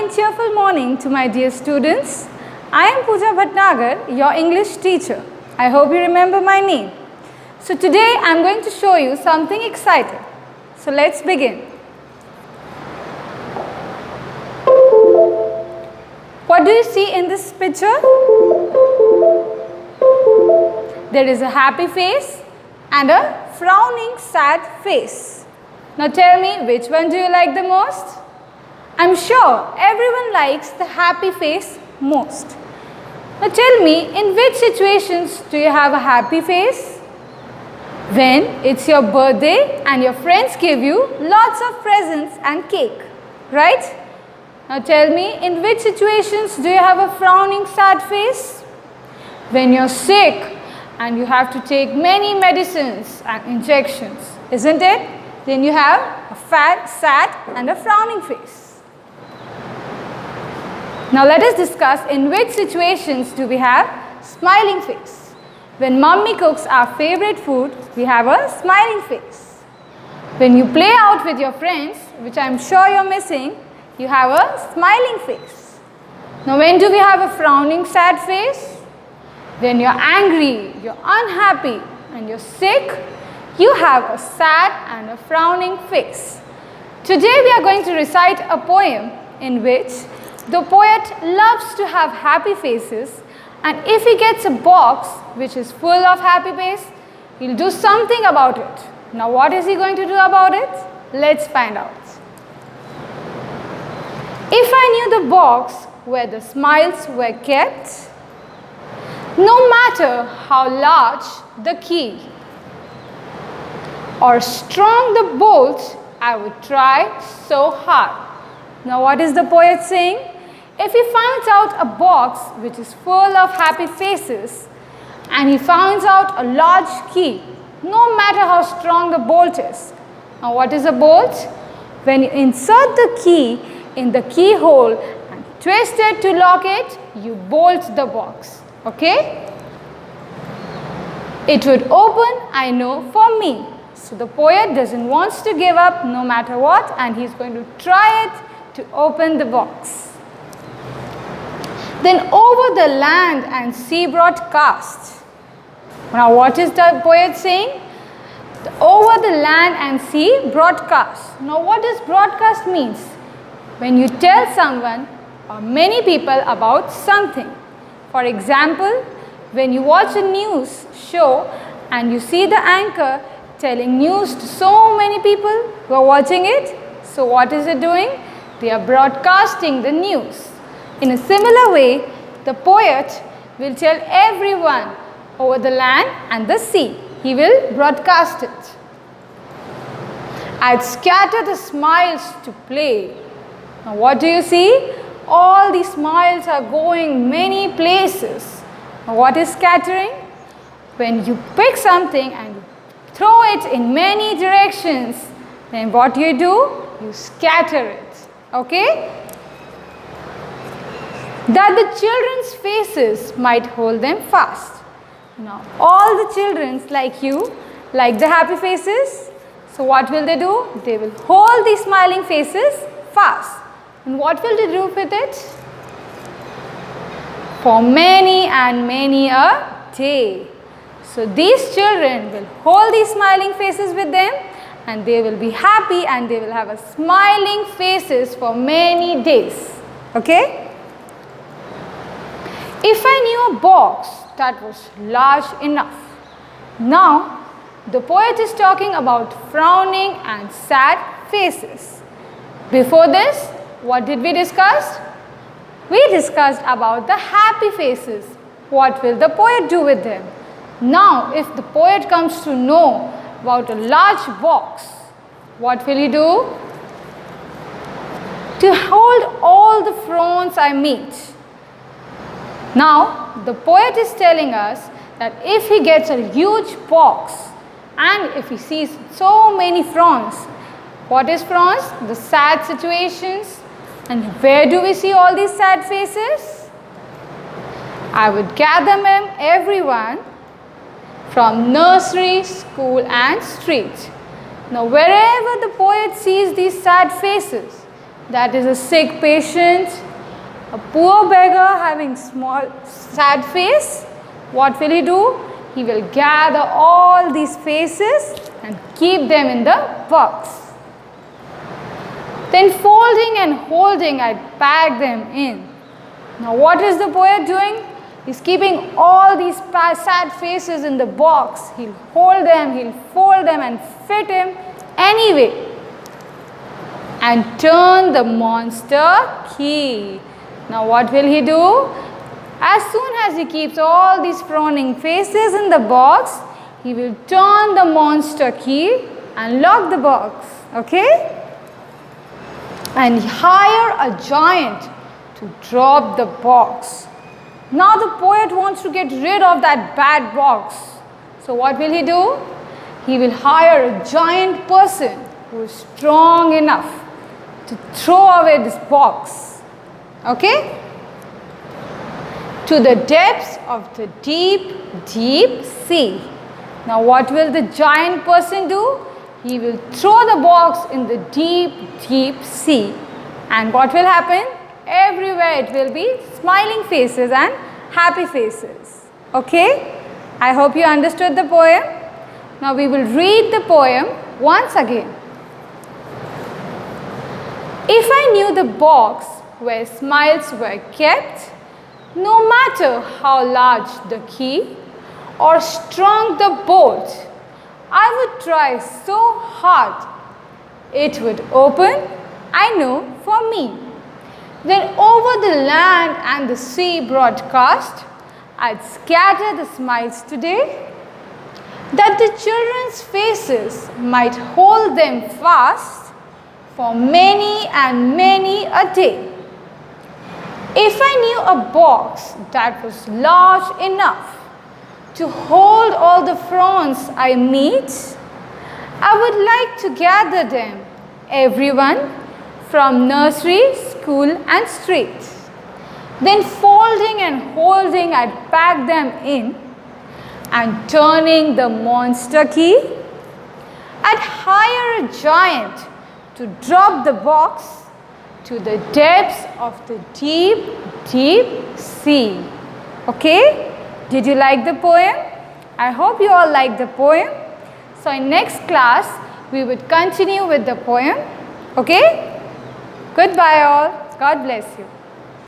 and cheerful morning to my dear students. I am Pooja Bhatnagar, your English teacher. I hope you remember my name. So today I am going to show you something exciting. So let's begin. What do you see in this picture? There is a happy face and a frowning sad face. Now tell me, which one do you like the most? I'm sure everyone likes the happy face most. Now tell me, in which situations do you have a happy face? When it's your birthday and your friends give you lots of presents and cake, right? Now tell me, in which situations do you have a frowning sad face? When you're sick and you have to take many medicines and injections, isn't it? Then you have a sad and a frowning face. Now let us discuss in which situations do we have smiling face. When mommy cooks our favorite food, we have a smiling face. When you play out with your friends, which I am sure you're missing, you have a smiling face. Now when do we have a frowning sad face? When you're angry, you're unhappy and you're sick, you have a sad and a frowning face. Today we are going to recite a poem in which the poet loves to have happy faces, and if he gets a box which is full of happy face, he'll do something about it. Now what is he going to do about it? Let's find out. If I knew the box where the smiles were kept, no matter how large the key or strong the bolt, I would try so hard. Now what is the poet saying? If he finds out a box which is full of happy faces and he finds out a large key, no matter how strong the bolt is. Now what is a bolt? When you insert the key in the keyhole and twist it to lock it, you bolt the box. Okay? It would open, I know, for me. So the poet doesn't want to give up no matter what, and he's going to try it to open the box. Then over the land and sea broadcast. Now what is the poet saying? Over the land and sea broadcast. Now what does broadcast means? When you tell someone or many people about something. For example, when you watch a news show and you see the anchor telling news to so many people who are watching it, so what is it doing? They are broadcasting the news. In a similar way, the poet will tell everyone over the land and the sea. He will broadcast it. I'd scatter the smiles to play. Now what do you see? All these smiles are going many places. Now what is scattering? When you pick something and you throw it in many directions, then what do? You scatter it. Okay? That the children's faces might hold them fast. Now all the children like you like the happy faces. So what will they do? They will hold these smiling faces fast. And what will they do with it? For many and many a day. So these children will hold these smiling faces with them, and they will be happy and they will have a smiling faces for many days. Okay? If I knew a box that was large enough. Now, the poet is talking about frowning and sad faces. Before this, what did we discuss? We discussed about the happy faces. What will the poet do with them? Now, if the poet comes to know about a large box, what will he do? To hold all the frowns I meet. Now, the poet is telling us that if he gets a huge box and if he sees so many frowns, what is frowns? The sad situations. And where do we see all these sad faces? I would gather them, everyone, from nursery, school and street. Now wherever the poet sees these sad faces, That is a sick patient, a poor beggar having small sad face. What will he do? He will gather all these faces and keep them in the box. Then folding and holding, I pack them in. Now what is the poet doing? He's keeping all these sad faces in the box. He'll hold them, he'll fold them and fit him anyway. And turn the monster key. Now what will he do? As soon as he keeps all these frowning faces in the box, he will turn the monster key and lock the box. Okay? And hire a giant to drop the box. Now the poet wants to get rid of that bad box. So what will he do? He will hire a giant person who is strong enough to throw away this box. Okay? To the depths of the deep, deep sea. Now what will the giant person do? He will throw the box in the deep, deep sea. And what will happen? Everywhere it will be smiling faces and happy faces. Okay? I hope you understood the poem. Now we will read the poem once again. If I knew the box where smiles were kept, no matter how large the key or strong the bolt, I would try so hard it would open, I know, for me. Then over the land and the sea broadcast, I'd scatter the smiles today, that the children's faces might hold them fast for many and many a day. If I knew a box that was large enough to hold all the frowns I meet, I would like to gather them, everyone, from nursery, school and street. Then folding and holding, I'd pack them in, and turning the monster key, I'd hire a giant to drop the box to the depths of the deep, deep sea. Okay? Did you like the poem? I hope you all like the poem. So in next class, we would continue with the poem. Okay? Goodbye all. God bless you.